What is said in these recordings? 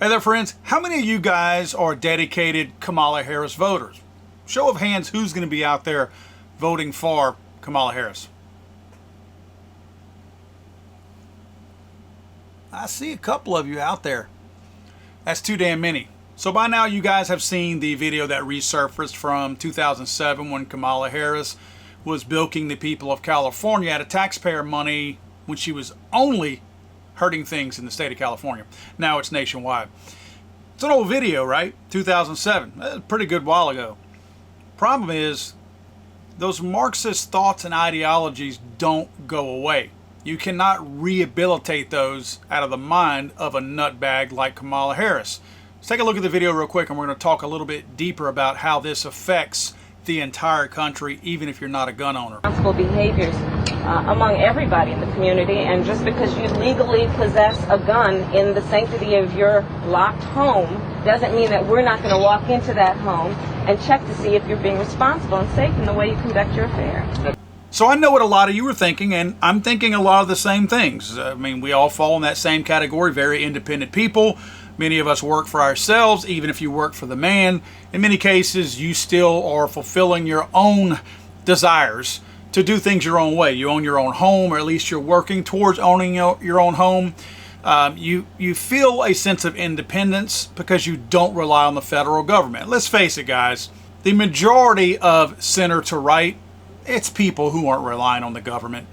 Hey there, friends. How many of you guys are dedicated Kamala Harris voters? Show of hands, who's going to be out there voting for Kamala Harris? I see a couple of you out there. That's too damn many. So by now you guys have seen the video that resurfaced from 2007 when Kamala Harris was bilking the people of California out of taxpayer money when she was only hurting things in the state of California. Now it's nationwide. It's an old video, right? 2007. That's a pretty good while ago. Problem is, those Marxist thoughts and ideologies don't go away. You cannot rehabilitate those out of the mind of a nutbag like Kamala Harris. Let's take a look at the video real quick, and we're going to talk a little bit deeper about how this affects the entire country, even if you're not a gun owner. Responsible behaviors among everybody in the community, and just because you legally possess a gun in the sanctity of your locked home doesn't mean that we're not going to walk into that home and check to see if you're being responsible and safe in the way you conduct your affairs. So I know what a lot of you are thinking, and I'm thinking a lot of the same things. I mean, we all fall in that same category, very independent people. Many of us work for ourselves, even if you work for the man. In many cases, you still are fulfilling your own desires to do things your own way. You own your own home, or at least you're working towards owning your own home. You feel a sense of independence because you don't rely on the federal government. Let's face it, guys. The majority of center to right, it's people who aren't relying on the government.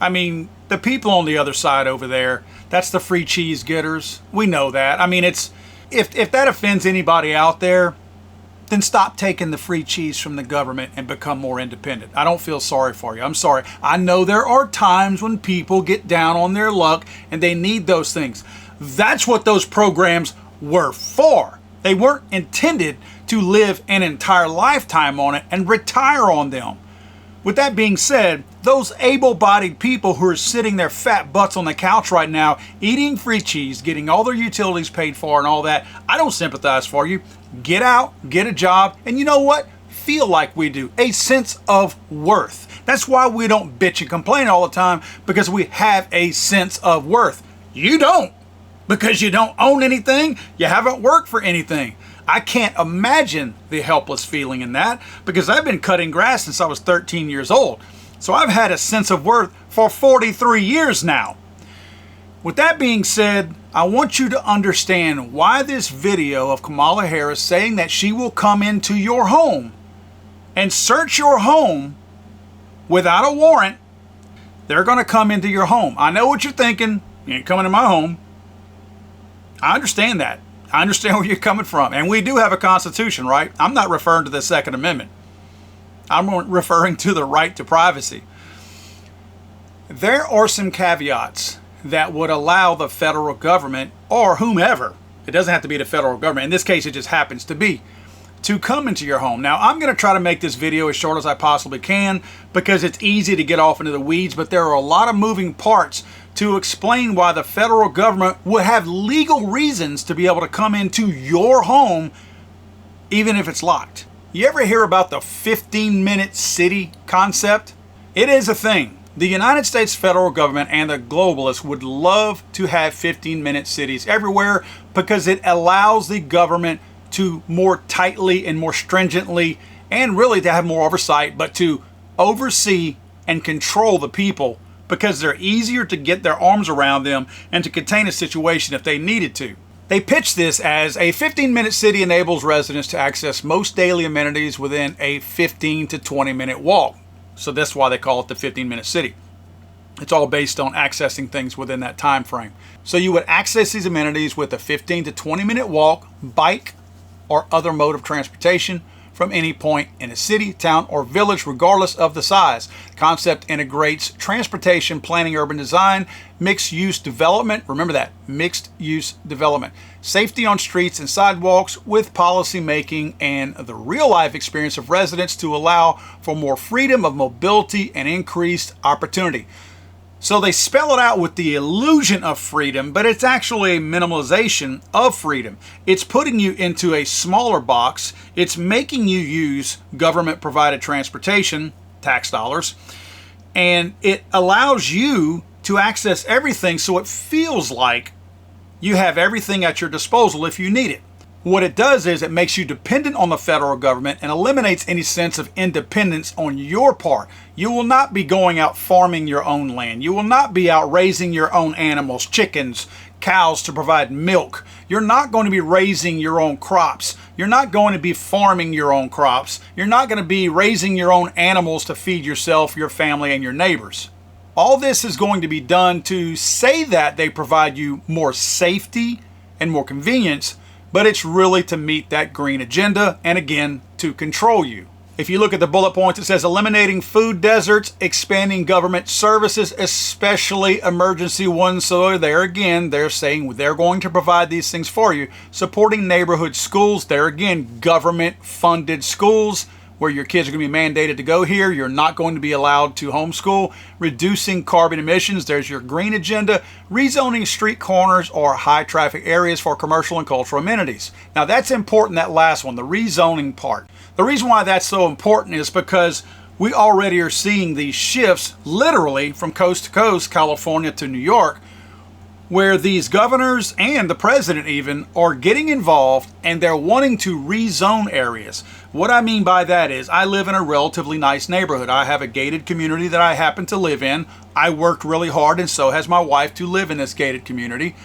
I mean, the people on the other side over there, that's the free cheese getters. We know that. I mean, it's if that offends anybody out there, then stop taking the free cheese from the government and become more independent. I don't feel sorry for you. I'm sorry. I know there are times when people get down on their luck and they need those things. That's what those programs were for. They weren't intended to live an entire lifetime on it and retire on them. With that being said, those able-bodied people who are sitting their fat butts on the couch right now, eating free cheese, getting all their utilities paid for and all that, I don't sympathize for you. Get out, get a job, and you know what? Feel like we do. A sense of worth. That's why we don't bitch and complain all the time, because we have a sense of worth. You don't, because you don't own anything. You haven't worked for anything. I can't imagine the helpless feeling in that, because I've been cutting grass since I was 13 years old. So I've had a sense of worth for 43 years now. With that being said, I want you to understand why this video of Kamala Harris saying that she will come into your home and search your home without a warrant. They're going to come into your home. I know what you're thinking. You ain't coming to my home. I understand that. I understand where you're coming from. And we do have a Constitution, right? I'm not referring to the Second Amendment. I'm referring to the right to privacy. There are some caveats that would allow the federal government, or whomever, it doesn't have to be the federal government, in this case it just happens to be, to come into your home. Now, I'm going to try to make this video as short as I possibly can because it's easy to get off into the weeds, but there are a lot of moving parts to explain why the federal government would have legal reasons to be able to come into your home even if it's locked. You ever hear about the 15-minute city concept? It is a thing. The United States federal government and the globalists would love to have 15-minute cities everywhere because it allows the government to more tightly and more stringently, and really to have more oversight, but to oversee and control the people, because they're easier to get their arms around them and to contain a situation if they needed to. They pitch this as a 15-minute city enables residents to access most daily amenities within a 15 to 20-minute walk. So that's why they call it the 15-minute city. It's all based on accessing things within that time frame. So you would access these amenities with a 15 to 20-minute walk, bike, or other mode of transportation from any point in a city, town, or village, regardless of the size. The concept integrates transportation planning, urban design, mixed-use development, remember that, mixed-use development, safety on streets and sidewalks with policy making, and the real-life experience of residents to allow for more freedom of mobility and increased opportunity. So they spell it out with the illusion of freedom, but it's actually a minimalization of freedom. It's putting you into a smaller box. It's making you use government-provided transportation, tax dollars, and it allows you to access everything so it feels like You have everything at your disposal if you need it. What it does is it makes you dependent on the federal government and eliminates any sense of independence on your part. You will not be going out farming your own land. You will not be out raising your own animals, chickens, cows to provide milk. You're not going to be raising your own crops. You're not going to be farming your own crops. You're not going to be raising your own animals to feed yourself, your family, and your neighbors. All this is going to be done to say that they provide you more safety and more convenience, but it's really to meet that green agenda and, again, to control you. If you look at the bullet points, it says eliminating food deserts, expanding government services, especially emergency ones. So there again, they're saying they're going to provide these things for you. Supporting neighborhood schools, there again, government-funded schools where your kids are going to be mandated to go here. You're not going to be allowed to homeschool. Reducing carbon emissions, there's your green agenda. Rezoning street corners or high traffic areas for commercial and cultural amenities. Now that's important, that last one, the rezoning part. The reason why that's so important is because we already are seeing these shifts literally from coast to coast, California to New York, where these governors and the president even are getting involved and they're wanting to rezone areas. What I mean by that is I live in a relatively nice neighborhood. I have a gated community that I happen to live in. I worked really hard and so has my wife to live in this gated community.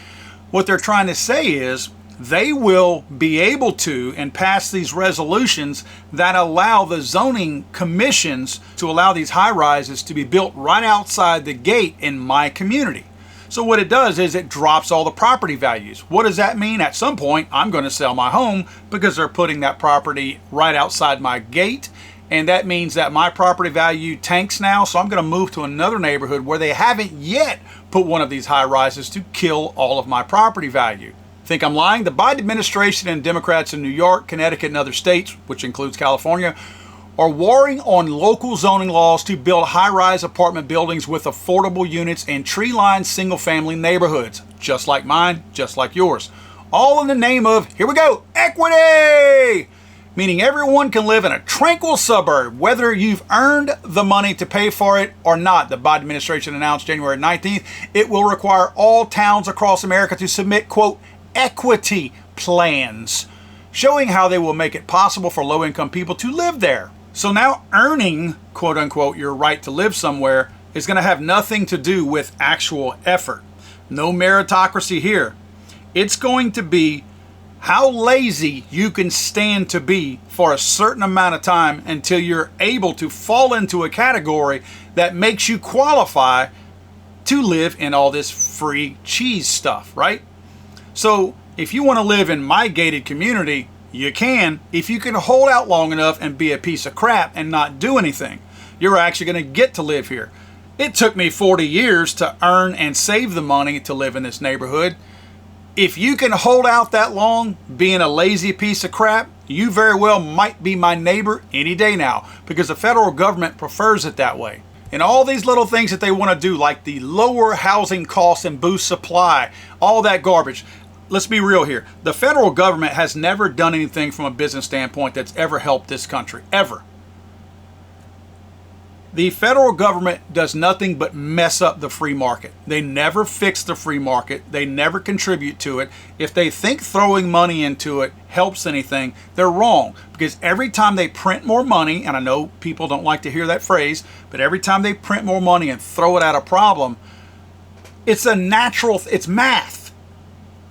What they're trying to say is they will be able to and pass these resolutions that allow the zoning commissions to allow these high rises to be built right outside the gate in my community. So what it does is it drops all the property values. What does that mean? At some point, I'm going to sell my home because they're putting that property right outside my gate. And that means that my property value tanks now. So I'm going to move to another neighborhood where they haven't yet put one of these high rises to kill all of my property value. Think I'm lying? The Biden administration and Democrats in New York, Connecticut, and other states, which includes California, are warring on local zoning laws to build high-rise apartment buildings with affordable units in tree-lined single-family neighborhoods, just like mine, just like yours. All in the name of, here we go, equity! Meaning everyone can live in a tranquil suburb, whether you've earned the money to pay for it or not. The Biden administration announced January 19th, it will require all towns across America to submit, quote, equity plans, showing how they will make it possible for low-income people to live there. So now earning, quote unquote, your right to live somewhere is going to have nothing to do with actual effort. No meritocracy here. It's going to be how lazy you can stand to be for a certain amount of time until you're able to fall into a category that makes you qualify to live in all this free cheese stuff, right? So if you want to live in my gated community, you can, if you can hold out long enough and be a piece of crap and not do anything. You're actually going to get to live here. It took me 40 years to earn and save the money to live in this neighborhood. If you can hold out that long being a lazy piece of crap, you very well might be my neighbor any day now, because the federal government prefers it that way. And all these little things that they want to do, like the lower housing costs and boost supply, all that garbage. Let's be real here. The federal government has never done anything from a business standpoint that's ever helped this country, ever. The federal government does nothing but mess up the free market. They never fix the free market. They never contribute to it. If they think throwing money into it helps anything, they're wrong. Because every time they print more money, and I know people don't like to hear that phrase, but every time they print more money and throw it at a problem, it's it's math.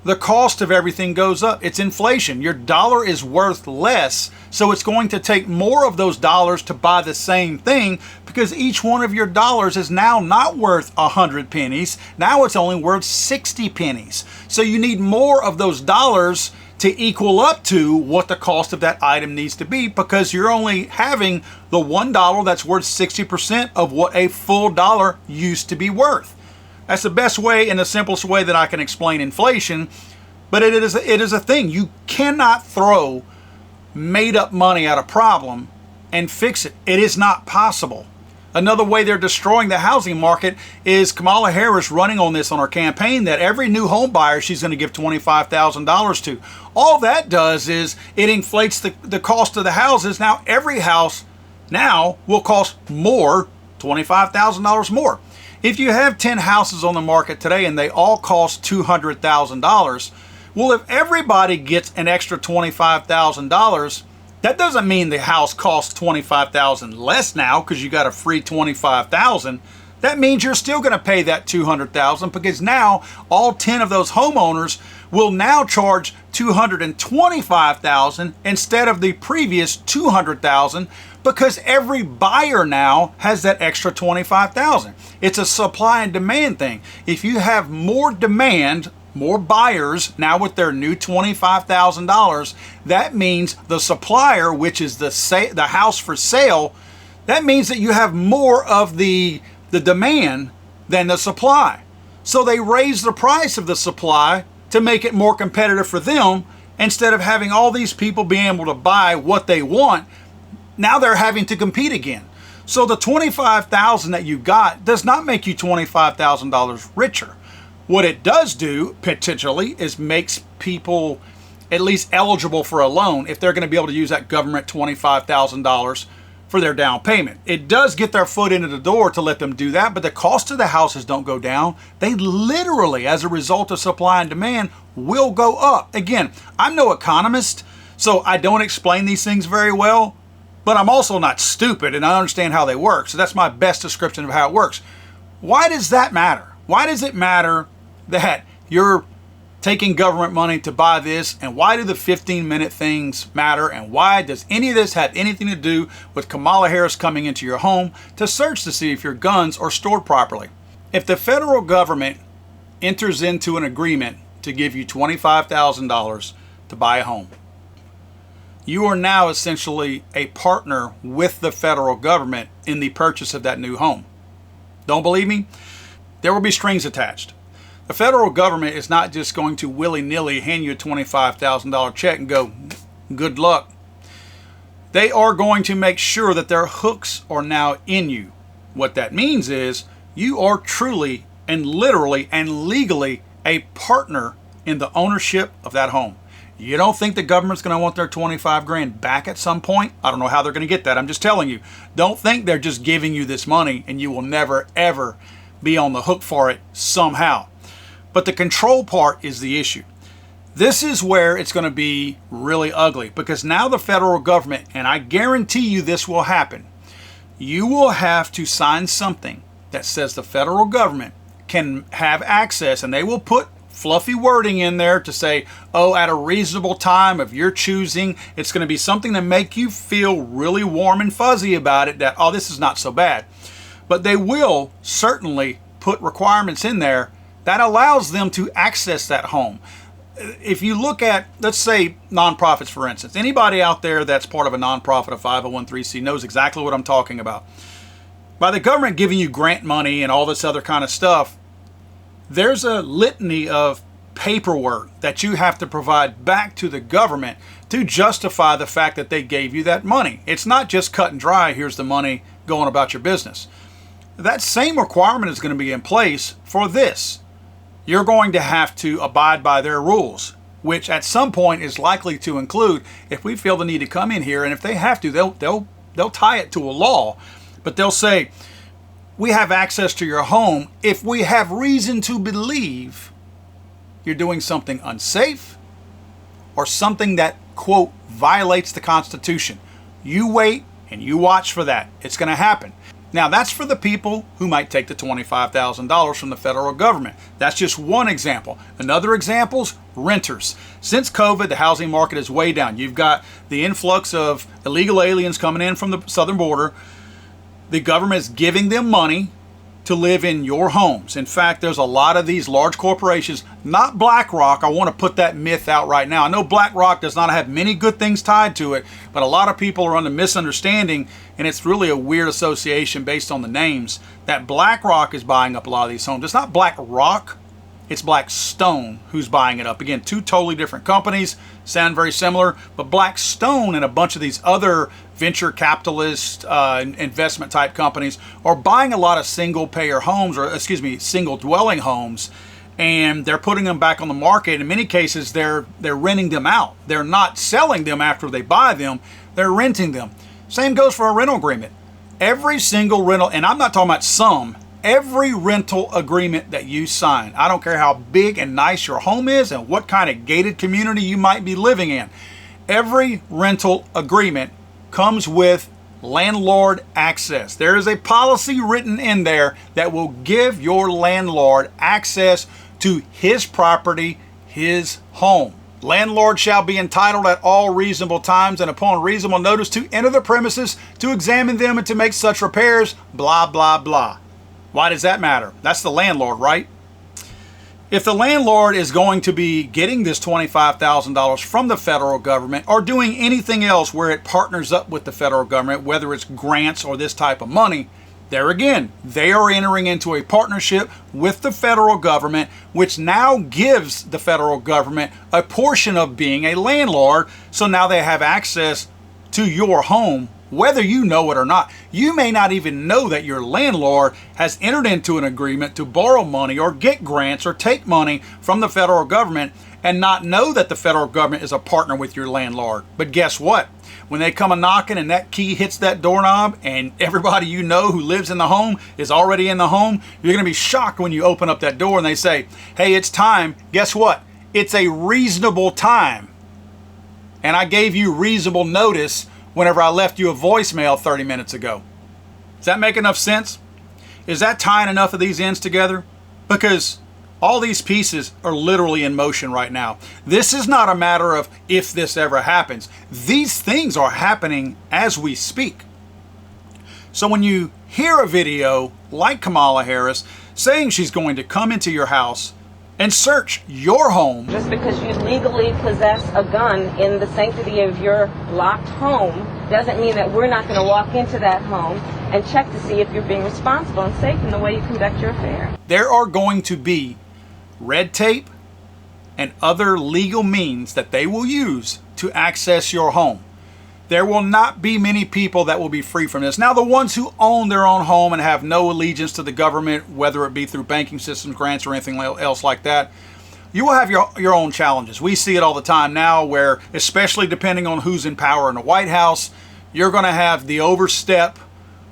The cost of everything goes up. It's inflation. Your dollar is worth less, so it's going to take more of those dollars to buy the same thing, because each one of your dollars is now not worth 100 pennies. Now it's only worth 60 pennies. So you need more of those dollars to equal up to what the cost of that item needs to be, because you're only having the $1 that's worth 60% of what a full dollar used to be worth. That's the best way and the simplest way that I can explain inflation, but it is a thing. You cannot throw made up money at a problem and fix it. It is not possible. Another way they're destroying the housing market is Kamala Harris running on this on her campaign, that every new home buyer she's going to give $25,000 to. All that does is it inflates the cost of the houses. Now every house now will cost more, $25,000 more. If you have 10 houses on the market today and they all cost $200,000, well, if everybody gets an extra $25,000, that doesn't mean the house costs $25,000 less now because you got a free $25,000. That means you're still going to pay that $200,000 because now all 10 of those homeowners will now charge $225,000 instead of the previous $200,000 because every buyer now has that extra $25,000. It's a supply and demand thing. If you have more demand, more buyers now with their new $25,000, that means the supplier, which is the house for sale, that means that you have more of the demand than the supply. So they raise the price of the supply to make it more competitive for them. Instead of having all these people being able to buy what they want, now they're having to compete again. So the $25,000 that you got does not make you $25,000 richer. What it does do potentially is makes people at least eligible for a loan if they're going to be able to use that government $25,000 for their down payment. It does get their foot into the door to let them do that, but the cost of the houses don't go down. They literally, as a result of supply and demand, will go up. Again, I'm no economist, so I don't explain these things very well, but I'm also not stupid and I understand how they work. So that's my best description of how it works. Why does that matter? Why does it matter that you're taking government money to buy this, and why do the 15-minute things matter, and why does any of this have anything to do with Kamala Harris coming into your home to search to see if your guns are stored properly? If the federal government enters into an agreement to give you $25,000 to buy a home, you are now essentially a partner with the federal government in the purchase of that new home. Don't believe me? There will be strings attached. The federal government is not just going to willy-nilly hand you a $25,000 check and go, good luck. They are going to make sure that their hooks are now in you. What that means is you are truly and literally and legally a partner in the ownership of that home. You don't think the government's going to want their 25 grand back at some point? I don't know how they're going to get that. I'm just telling you. Don't think they're just giving you this money and you will never, ever be on the hook for it somehow. But the control part is the issue. This is where it's going to be really ugly because now the federal government, and I guarantee you this will happen, you will have to sign something that says the federal government can have access, and they will put fluffy wording in there to say, oh, at a reasonable time of your choosing, it's going to be something to make you feel really warm and fuzzy about it, that, oh, this is not so bad. But they will certainly put requirements in there that allows them to access that home. If you look at, let's say, nonprofits, for instance, anybody out there that's part of a nonprofit, a 501c knows exactly what I'm talking about. By the government giving you grant money and all this other kind of stuff, there's a litany of paperwork that you have to provide back to the government to justify the fact that they gave you that money. It's not just cut and dry, here's the money, going about your business. That same requirement is going to be in place for this. You're going to have to abide by their rules, which at some point is likely to include, if we feel the need to come in here, and if they have to, they'll tie it to a law, but they'll say, we have access to your home if we have reason to believe you're doing something unsafe or something that, quote, violates the Constitution. You wait and you watch for that. It's going to happen. Now, that's for the people who might take the $25,000 from the federal government. That's just one example. Another example's renters. Since COVID, the housing market is way down. You've got the influx of illegal aliens coming in from the southern border. The government is giving them money to live in your homes. In fact, there's a lot of these large corporations, not BlackRock. I want to put that myth out right now. I know BlackRock does not have many good things tied to it, but a lot of people are under misunderstanding, and it's really a weird association based on the names, that BlackRock is buying up a lot of these homes. It's not BlackRock, it's Blackstone who's buying it up. Again, two totally different companies, sound very similar, but Blackstone and a bunch of these other venture capitalist investment type companies are buying a lot of single payer homes, or single dwelling homes, and they're putting them back on the market. In many cases, they're renting them out. They're not selling them after they buy them, they're renting them. Same goes for a rental agreement. Every single rental, and I'm not talking about some, every rental agreement that you sign, I don't care how big and nice your home is and what kind of gated community you might be living in, every rental agreement comes with landlord access. There is a policy written in there that will give your landlord access to his property, his home. Landlord shall be entitled at all reasonable times and upon reasonable notice to enter the premises, to examine them and to make such repairs, blah, blah, blah. Why does that matter? That's the landlord, right? If the landlord is going to be getting this $25,000 from the federal government or doing anything else where it partners up with the federal government, whether it's grants or this type of money, there again, they are entering into a partnership with the federal government, which now gives the federal government a portion of being a landlord. So now they have access to your home, whether you know it or not. You may not even know that your landlord has entered into an agreement to borrow money or get grants or take money from the federal government and not know that the federal government is a partner with your landlord. But guess what? When they come a knocking and that key hits that doorknob and everybody you know who lives in the home is already in the home, you're going to be shocked when you open up that door and they say, hey, it's time. Guess what? It's a reasonable time. And I gave you reasonable notice whenever I left you a voicemail 30 minutes ago. Does that make enough sense? Is that tying enough of these ends together? Because all these pieces are literally in motion right now. This is not a matter of if this ever happens. These things are happening as we speak. So when you hear a video like Kamala Harris saying she's going to come into your house and search your home. Just because you legally possess a gun in the sanctity of your locked home doesn't mean that we're not going to walk into that home and check to see if you're being responsible and safe in the way you conduct your affair. There are going to be red tape and other legal means that they will use to access your home. There will not be many people that will be free from this. Now, the ones who own their own home and have no allegiance to the government, whether it be through banking systems, grants, or anything else like that, you will have your own challenges. We see it all the time now where, especially depending on who's in power in the White House, you're going to have the overstep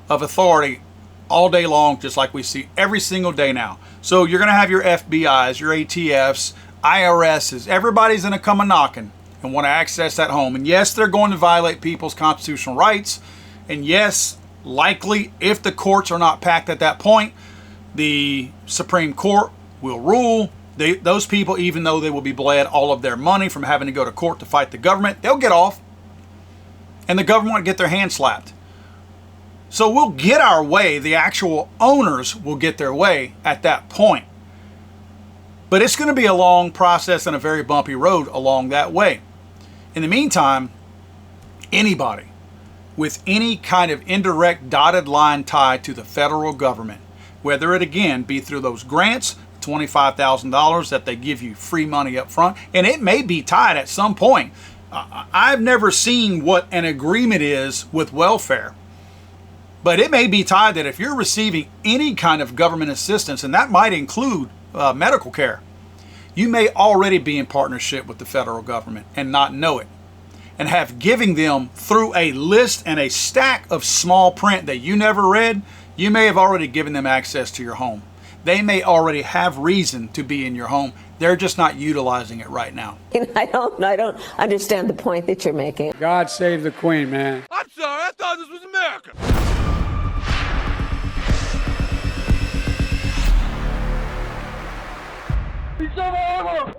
of authority all day long, just like we see every single day now. So you're going to have your FBIs, your ATFs, IRSs, everybody's going to come a-knocking and want to access that home. And yes, they're going to violate people's constitutional rights. And yes, likely, if the courts are not packed at that point, the Supreme Court will rule. Those people, even though they will be bled all of their money from having to go to court to fight the government, they'll get off. And the government will get their hand slapped. So we'll get our way. The actual owners will get their way at that point. But it's going to be a long process and a very bumpy road along that way. In the meantime, anybody with any kind of indirect dotted line tied to the federal government, whether it again be through those grants, $25,000 that they give you free money up front, and it may be tied at some point. I've never seen what an agreement is with welfare. But it may be tied that if you're receiving any kind of government assistance, and that might include medical care, you may already be in partnership with the federal government and not know it, and have given them through a list and a stack of small print that you never read. You may have already given them access to your home. They may already have reason to be in your home. They're just not utilizing it right now. I don't understand the point that you're making. God save the Queen, man. I'm sorry, I thought this was America. It's over.